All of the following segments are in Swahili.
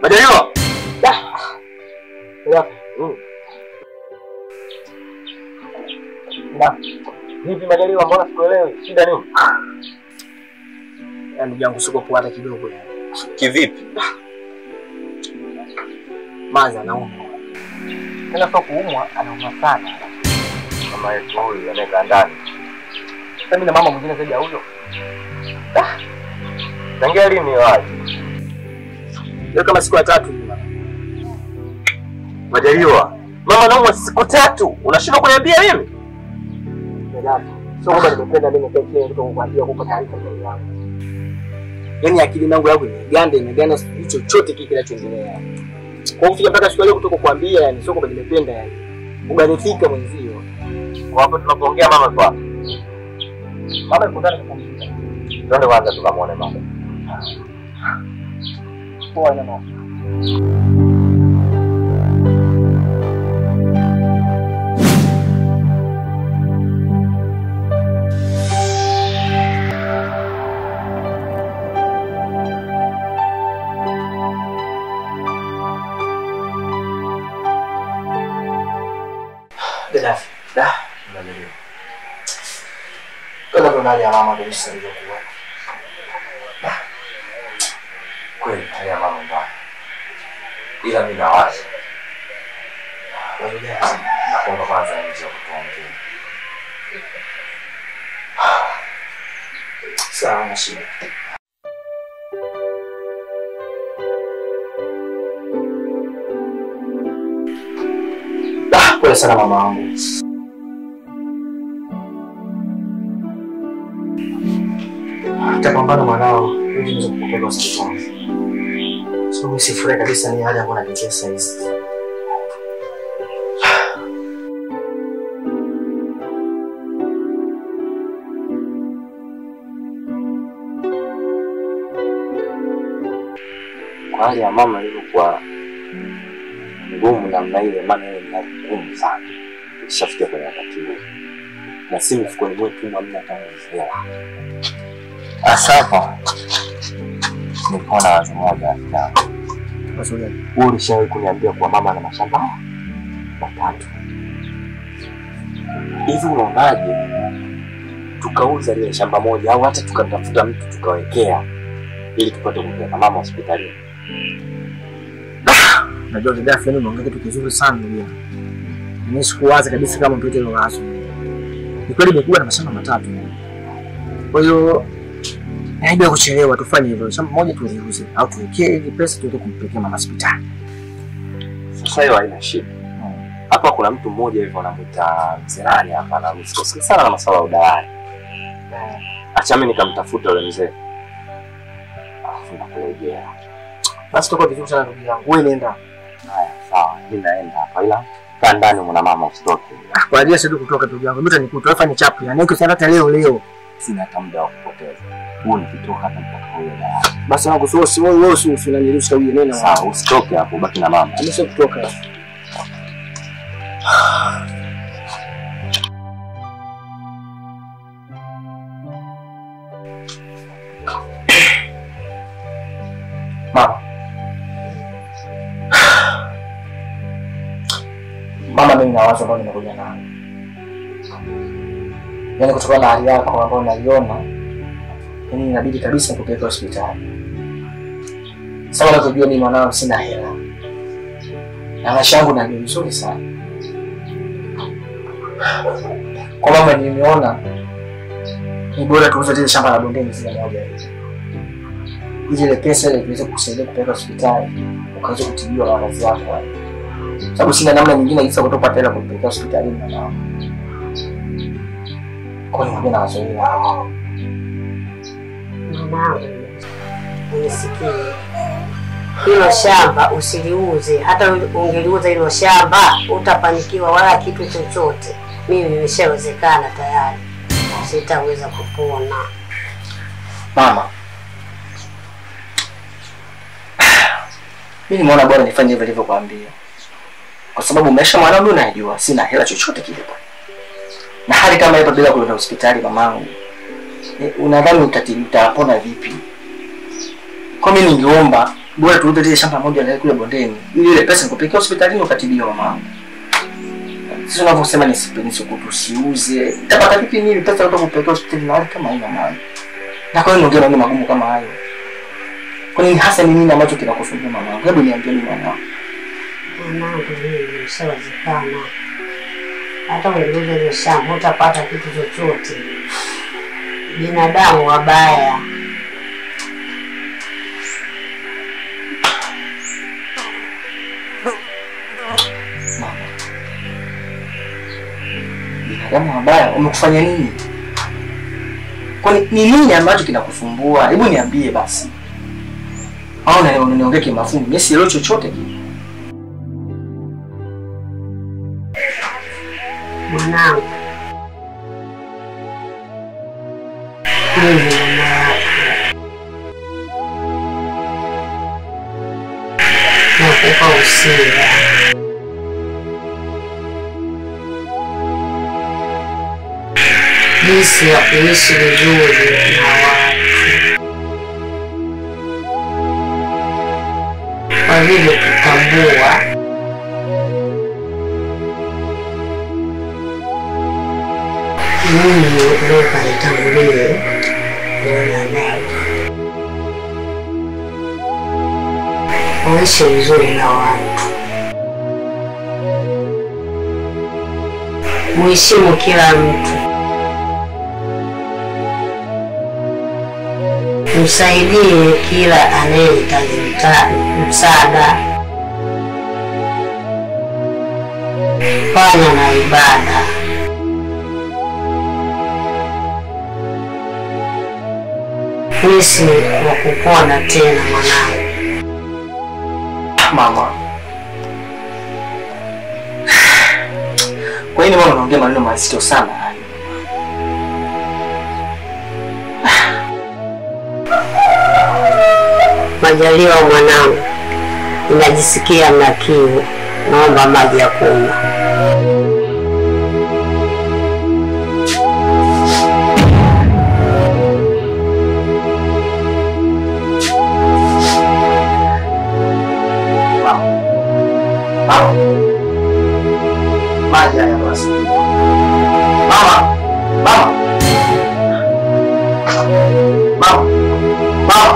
Majaliwa. Ya. Vipi Majaliwa, mbona sikuelewi? Shida nini? Ndugu yangu siko poa hata kidogo yani. Kivipi? Maza anaumwa. Tena sio kuumwa, anaumwa sana. Mama yetu huyu anaeka ndani. Sasa mimi na mama mwingine zaidi ya huyo. Tangia lini wapi? Leo kama siku ya 3 hivi. Majaliwa, mama anaumwa siku 3. Unashindwa kuniambia mimi? Sio kwamba nimependa mimi pekee ndio kukwambia kwa taarifa za yangu. Yaani akili yangu imeganda chochote kile kinachoendelea. Kwa kufika mpaka siku leo kutoka kuambia yani sio kwamba nimependa yani. Uganifika mwenzio. Kwa hapo tunapoongea mama kwa. Mama yuko ndani kupumzika. Twende kwanza tukamwone mama. Poa na mama. Majaliwa. Kama kuna hali ya mama ndio sasa kwa. Kweli hali ya mama mbaya. Ila mimi nawaza. Naomba kwanza nje kutuongea. Sawa na shida. Pole sana mama wangu. Tapambana mwanao ili niweze kupeleka hospitali. So mimi sifurahi kabisa ni hali ambayo napitia sasa hivi. Kwa hali ya mama ilikuwa ngumu namna ile, maana ile ni ngumu sana. Tushafika kwenye wakati huo. Na si mfukoni mwetu hamna hata hela. Asapa. Nikaona wazo moja na Maswali. wewe ulishawahi kuniambia kwa mama na mashamba 3. Hivi unaonaje tukauza ile shamba moja au hata tukatafuta mtu tukawekea ili tupate kumpeleka mama hospitalini? Najua kidafi ni unaongea kitu kizuri sana ndugu yangu. Mimi sikuwaza kabisa kama mtoto yule wazo. Ni kweli nimekuwa na mashamba 3. Kwa hiyo haida kuchelewa tufanye hivyo. Shamba moja tuliuze au tuwekee ili pesa tuweze kumpelekea mama hospitali. Sasa hiyo haina shida. Hapa kuna mtu mmoja hivi anamuita Mzerani hapa na msikose sana na masuala ya udalali. Acha mimi nikamtafuta yule mzee. Alafu nakurejea. Basi tuko vizuri sana ndugu yangu. Wewe nenda. Haya, sawa. Mimi naenda hapa ila kaa ndani mwana mama usitoke. Kwa ajili sasa kutoka ndugu yangu. Mimi nitakutoa fanye chapu. Yaani ukisema hata leo. Sina hata muda wa kupoteza. Huo nikitoka hapa mpaka wewe da. Basi wangu sio wewe unaniruhusu huyu nena. Sawa, usitoke hapo, baki na mama. Mimi sio kutoka. Mama mimi na wazo ambao nimekuja nao. Yaani kutokana na hali yako ambayo naiona, yaani inabidi kabisa kupeleka hospitali. Sawa na kujua mimi mwanao sina hela. Na maisha yangu ni vizuri sana. Kwa mama nimeona ni bora tuuze ile shamba la bondeni zile moja hizo. Ile pesa ile iweze kusaidia kupeleka hospitali, ukaweza kutibiwa wazazi wako. Sababu sina namna nyingine isa kutoka hela kupeleka hospitalini na mama. Kwa nini mbona wazoea? Mwanangu, unisikie. Hilo shamba usiliuze. Hata ungeliuza hilo shamba utafanikiwa wala kitu chochote. Mimi nimeshawezekana tayari. Sitaweza kupona. Mama, Mimi nimeona bora nifanye hivyo nilivyokuambia. Kwa sababu maisha mwanangu najua sina hela chochote kile. Na hali kama hiyo bila kwenda hospitali mamangu. Unadhani utapona vipi? Kwa mimi ningeomba bora tuuze ile shamba moja na kule bondeni. Ili ile pesa nikupeleke hospitalini ukatibiwa mamangu. Sisi tunavyosema nisikutusiuze. Utapata vipi mimi pesa yote kupeleka hospitali na hali kama hiyo mamangu? Na kwa nini ungeniambia magumu kama hayo? Kwa nini hasa ni nini ambacho kinakusumbua mamangu? Hebu niambie mimi mwanangu. Mwanangu mimi nishawazikana. Hata ungeuza ile shamba utapata kitu chochote. Binadamu wabaya. Binadamu wabaya umekufanya nini? Kwani ni nini ambacho kinakusumbua? Hebu niambie basi. Au niongee kimafumu, mimi sielewi chochote kile. Mwanangu. Mimi mama yako. Nakupa usia. Jinsi ya kuishi vizuri na watu. Kwa vile kutambua mimi leo kanitangulie kuona naye. Uishi vizuri na watu. Muheshimu kila mtu. Msaidie kila anayehitaji msaada. Fanya na ibada. Nisi wa kupona tena mwanangu. Mama. Kwa nini mama unaongea maneno mazito sana hayo? Majaliwa mwanangu. Ninajisikia na kiu. Naomba maji ya kunywa. Maji haya basi. Mama. Mama. Mama. Mama. Mama.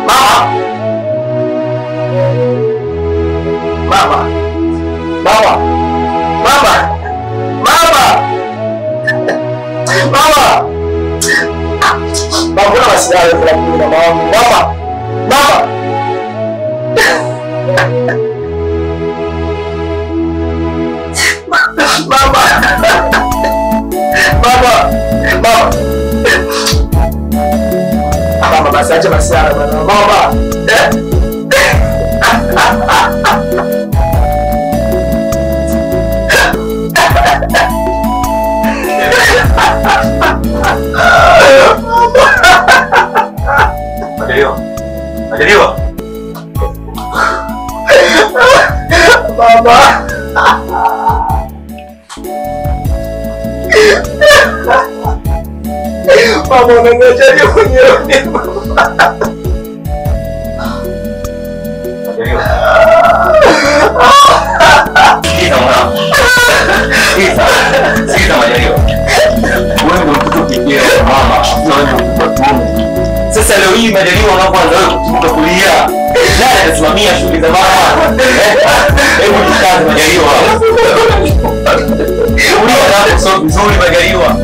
Mama. Mama. Mama. Mama. Mama. Mama. Mama, kuna masiara ya kula mama. Mama. Mama. Mama basi acha masiara bwana. Mama. Majaliwa. Majaliwa. Mama. Mama unaniachaje mwenyewe? Majaliwa. Sikiza mwanangu. Sikiza Majaliwa. Wewe ndio mtoto pekee wa mama. Wewe ndio mtoto wa mume. Sasa leo hii Majaliwa unapoanza wewe kutoka kulia. Nani anasimamia shughuli za mama? Hebu jikaze Majaliwa. Unaona sio vizuri Majaliwa.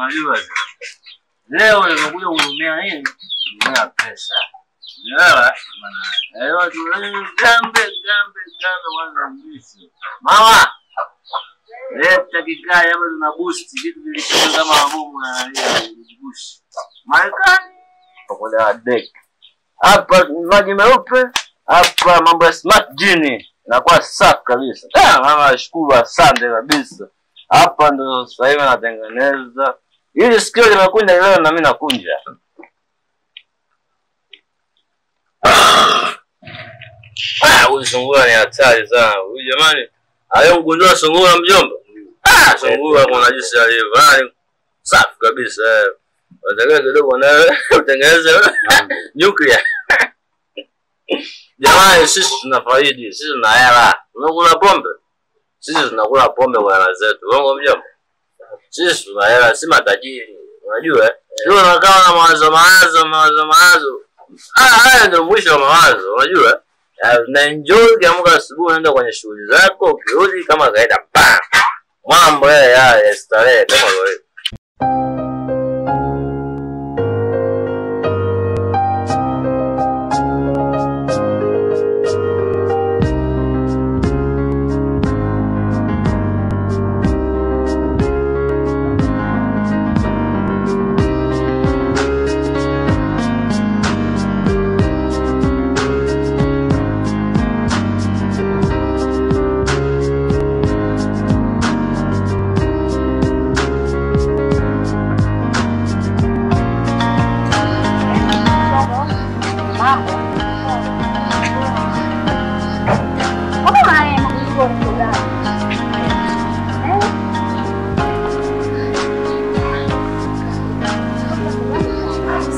unajua. Leo nimekuja kuhudumia nini? Nina pesa. Elewa? Elewa tu gambe wana mbishi. Mama. Leta kikaya hapa tuna boost vitu vilivyo kama mabomu na boost. Marekani pamoja deck. Hapa maji meupe, hapa mambo ya smart genie. Inakuwa safi kabisa. Mama nashukuru asante kabisa. Hapa ndo sasa hivi natengeneza. Hili sikio limekunja leo na mimi nakunja. Huyu sungura ni hatari sana. Huyu jamani, aliyemgundua sungura mjomba. Sungura kuna jinsi alivyo. Safi kabisa. Wataka kidogo na utengeneze nuclear. Jamani, sisi tunafaidi, sisi tuna hela. Tunakula pombe. Sisi tunakula pombe kwa hela zetu. Uongo mjomba. Sisi tuna hela, si matajiri. Unajua? Ndio unakaa na mawazo. Haya ndio mwisho wa mawazo, unajua? Na enjoy kiamka asubuhi unaenda kwenye shughuli zako, ukirudi kama kaida bam. Mambo ya starehe kama wewe.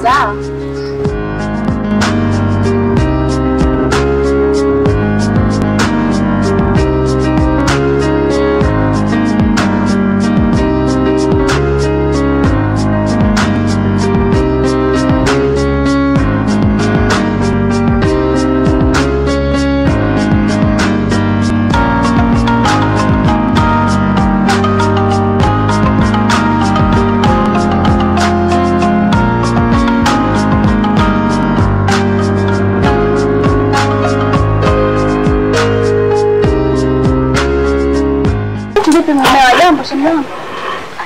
Sawa.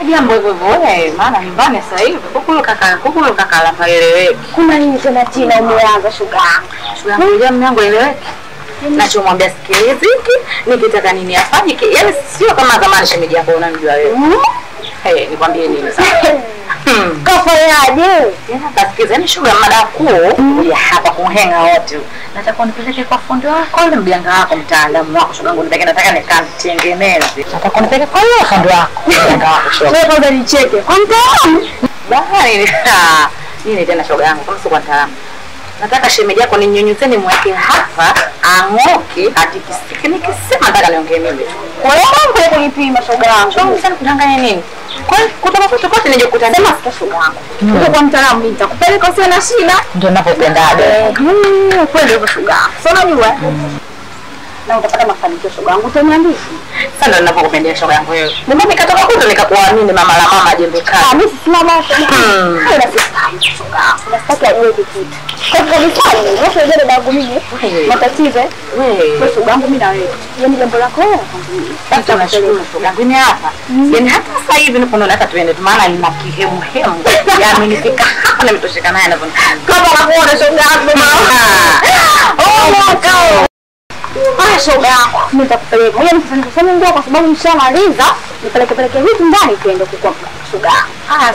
Jambo hivyo maana nyumbani sasa hivi kukulu kaka la maeleweki. Kuna nini tena Tina umeanza shuga? Shuga yangu yangu eleweki. Nachomwambia sikilizi hiki, nikitaka nini afanye. Yaani sio kama zamani shemeji yako unamjua wewe. Nikwambie nini sasa? Kafanyaje? Kasikiza ni shuga mada kuu ya hapa kuhenga wote. Nataka nipeleke kwa fundi wako ile mjanga wako mtaalamu wako shuga yangu nataka nikatengeneze. Nataka nipeleke kwa yule fundi wako mjanga wako shuga. Wewe kwanza nicheke. Kwa mtaalamu? Bahari nini tena shuga yangu kwa sio kwa mtaalamu. Nataka shemeji yako ninyunyuzeni mweke hapa ang'oke atikisike nikisema nataka niongee mimi. Kwa hiyo mambo kulipima shuga yangu. Sio sana kudanganya nini? Kwa kutoka kwetu kote nije kukutazama sasa shuga yangu. Uko kwa mtaalamu nitakupeleka usio na shida. Ndio ninapopendaga. Kweli hivyo shuga yangu. Sio unajua? Na utapata mafanikio shuga yangu utaniambia. Sasa ndio ninapokupendea shuga yangu wewe. Mimi nikatoka kwetu nikakuamini mama la mama jembe kali. Mimi si mama shuga. Haina sisi shuga. Unastaki ajue kitu. Kwa sababu wewe ndio babu mimi. Matatizo wewe shuga yangu mimi na wewe. Yaani jambo lako wewe nakwambia. Sasa tunashukuru shuga yangu ni hapa. Yaani hata sasa hivi nipo naona hata tuende maana nina kihemu. Yaani nifika hapa na mitosheka naye na kama nakuona shuga yangu mama. Oh shoga yako. Mimi nitakupeleka. Ngoja nifanye nguo kwa sababu nishamaliza. Nipeleke vitu ndani tuende kwa shoga.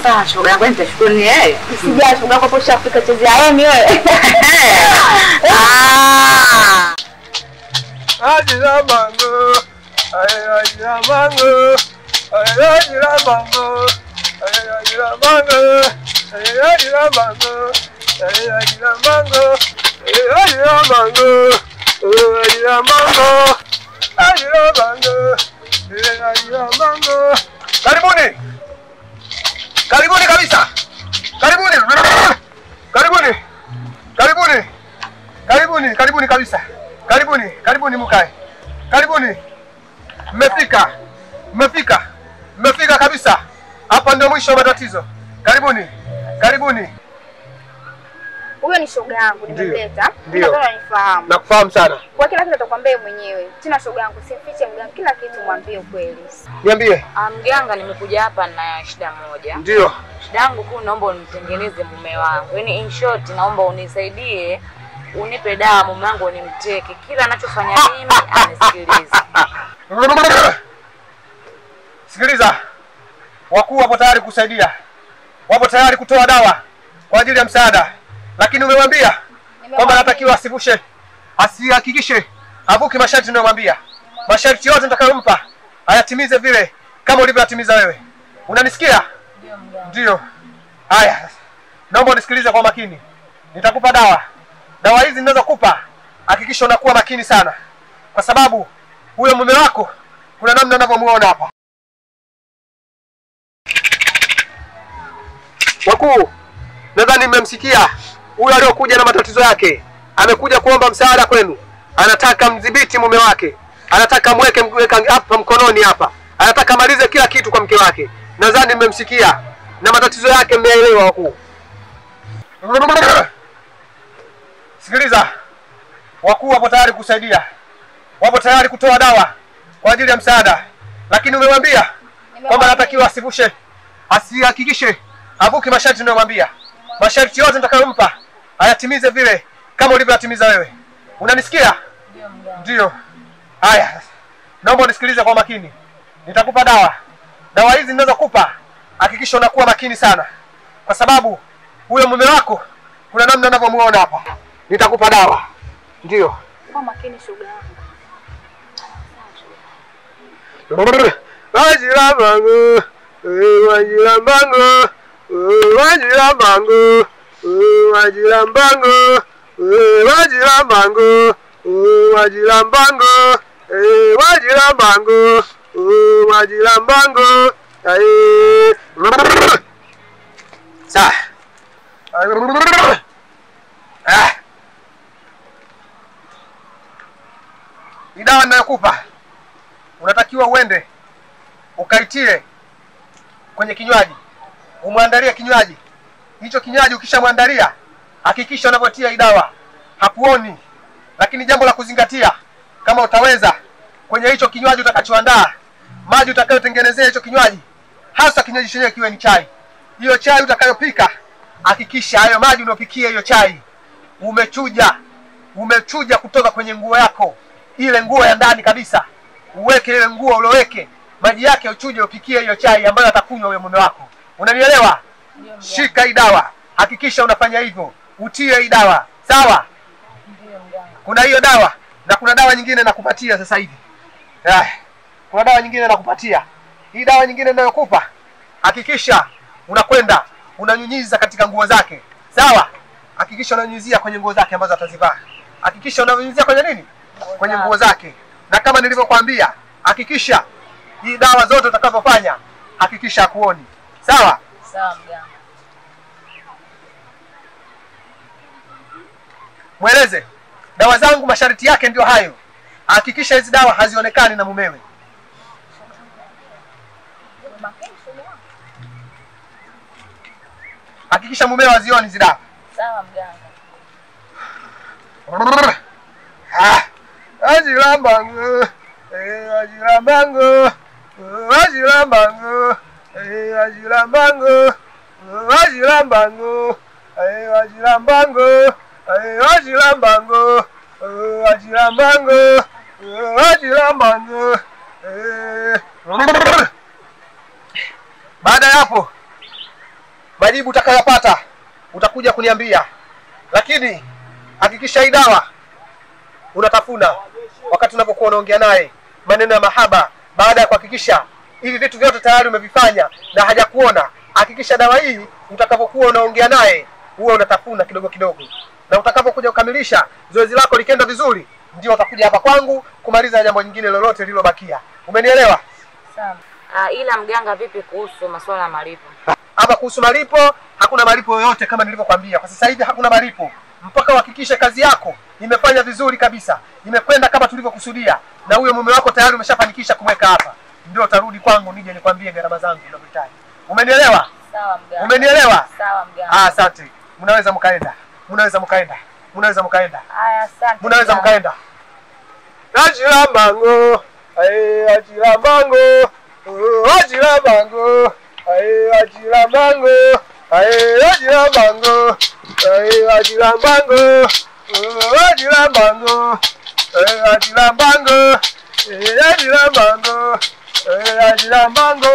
Sawa shoga yangu nitashukuru ni yeye. Sija shoga yako posha Afrika chezea yeye wewe. Ajira mango. Ajira mango. Ajira mango. Ajira mango. Ajira mango. Ajira mango. Ajira mango. Ajira mango. Ajira mango. Ajira mango. Karibuni. Karibuni kabisa. Karibuni. Karibuni. Karibuni. Karibuni, karibuni kabisa. Karibuni, karibuni mkae. Karibuni. Mmefika. Mmefika. Mmefika kabisa. Hapa ndio mwisho wa matatizo. Karibuni. Karibuni. Huyo ni shoga yangu nimemleta. Ndio. Nataka nifahamu. Nakufahamu sana. Kwa kila kitu atakwambia mwenyewe. Tena shoga yangu simfiche mganga, kila kitu mwambie ukweli. Niambie. Mganga, nimekuja hapa na shida moja. Ndio. Shida yangu kuu, naomba unitengeneze mume wangu. Yaani in short, naomba unisaidie, unipe dawa mume wangu nimteke. Kila anachofanya mimi anisikilize. Sikiliza. Wakuu wapo tayari kusaidia. Wapo tayari kutoa dawa kwa ajili ya msaada. Lakini umemwambia kwamba anatakiwa asivushe, asihakikishe avuki masharti ninayomwambia. Masharti yote nitakayompa ayatimize vile kama ulivyotimiza wewe. Unanisikia? Ndio. Haya. Naomba unisikilize kwa makini. Nitakupa dawa. Dawa hizi ninazokupa hakikisha unakuwa makini sana. Kwa sababu huyo mume wako kuna namna unavyomuona hapa. Wakuu, nadhani mmemsikia huyo aliyokuja na matatizo yake. Amekuja kuomba msaada kwenu. Anataka mdhibiti mume wake. Anataka mweke hapa mkononi hapa. Anataka malize kila kitu kwa mke wake. Nadhani mmemsikia na matatizo yake mmeelewa wakuu. Sikiliza. Wakuu wapo tayari kusaidia. Wapo tayari kutoa dawa kwa ajili ya msaada. Lakini umemwambia kwamba anatakiwa asivushe, asihakikishe avuki masharti ninayomwambia. Masharti yote nitakayompa ayatimize vile kama ulivyotimiza wewe. Unanisikia? Ndio. Haya. Naomba unisikilize kwa makini. Nitakupa dawa. Dawa hizi ninazokupa hakikisha unakuwa makini sana. Kwa sababu huyo mume wako kuna namna unavyomuona hapa. Nitakupa dawa. Ndio. Kwa makini shoga yangu. Wajira mango, wajira mango, wajira mango, wajira mango, wajira mango, wajira mango, wajira mango, wajira mango. Sa. Ni dawa ninayokupa. Unatakiwa uende ukaitie kwenye kinywaji. Umwandalie kinywaji. Hicho kinywaji ukishamwandalia, hakikisha unapotia hii dawa hapuoni. Lakini jambo la kuzingatia, kama utaweza kwenye hicho kinywaji utakachoandaa, maji utakayotengenezea hicho kinywaji, hasa kinywaji chenyewe kiwe ni chai. Hiyo chai utakayopika, hakikisha hayo maji unayopikia hiyo chai umechuja kutoka kwenye nguo yako. Ile nguo ya ndani kabisa. Uweke ile nguo uloweke, maji yake uchuje upikie hiyo chai ambayo atakunywa huyo mume wako. Unanielewa? Shika hii dawa. Hakikisha unafanya hivyo. Utie hii dawa. Sawa? Ndio mganga. Kuna hiyo dawa na kuna dawa nyingine nakupatia sasa hivi. Kuna dawa nyingine nakupatia. Hii dawa nyingine ninayokupa, hakikisha unakwenda unanyunyiza katika nguo zake. Sawa? Hakikisha unanyunyizia kwenye nguo zake ambazo atazivaa. Hakikisha unanyunyizia kwenye nini? Kwenye nguo zake. Na kama nilivyokuambia, hakikisha hii dawa zote utakazofanya hakikisha akuoni. Sawa? Sawa mganga. Mweleze dawa zangu masharti yake ndio hayo. Hakikisha hizi dawa hazionekani na mumewe. Hakikisha mumewe hazioni hizi dawa. Sawa mganga. Ajira mango, ajira mango, ajira mango, ajira mango, ajira mango, ajira mango, ajira mango, ajira mango, ajira mango. Baada ya hapo, majibu utakayopata utakuja kuniambia. Lakini hakikisha hii dawa unatafuna wakati unapokuwa unaongea naye maneno ya mahaba. Baada ya kuhakikisha hivi vitu vyote tayari umevifanya na hajakuona, hakikisha dawa hii utakapokuwa unaongea naye huwa unatafuna kidogo kidogo. Na utakapokuja kukamilisha zoezi lako likenda vizuri, ndio utakuja hapa kwangu kumaliza jambo lingine lolote lililobakia. Umenielewa? Sawa. Ila mganga, vipi kuhusu masuala ya malipo? Hapa kuhusu malipo, hakuna malipo yoyote kama nilivyokuambia. Kwa sasa hivi hakuna malipo mpaka uhakikishe kazi yako imefanya vizuri kabisa, imekwenda kama tulivyokusudia, na huyo mume wako tayari umeshafanikisha kumweka hapa. Ndio utarudi kwangu nije nikwambie gharama zangu unazohitaji. Umenielewa? Sawa mganga. Umenielewa? Sawa mganga. Asante. Mnaweza mkaenda. Mnaweza mkaenda. Mnaweza mkaenda. Haya, asante. Mnaweza mkaenda. Ajira mango. Ajira mango. Ajira mango. Ajira mango. Ajira mango. Ajira mango. Ajira mango. Ajira mango. Ajira mango. Ajira mango.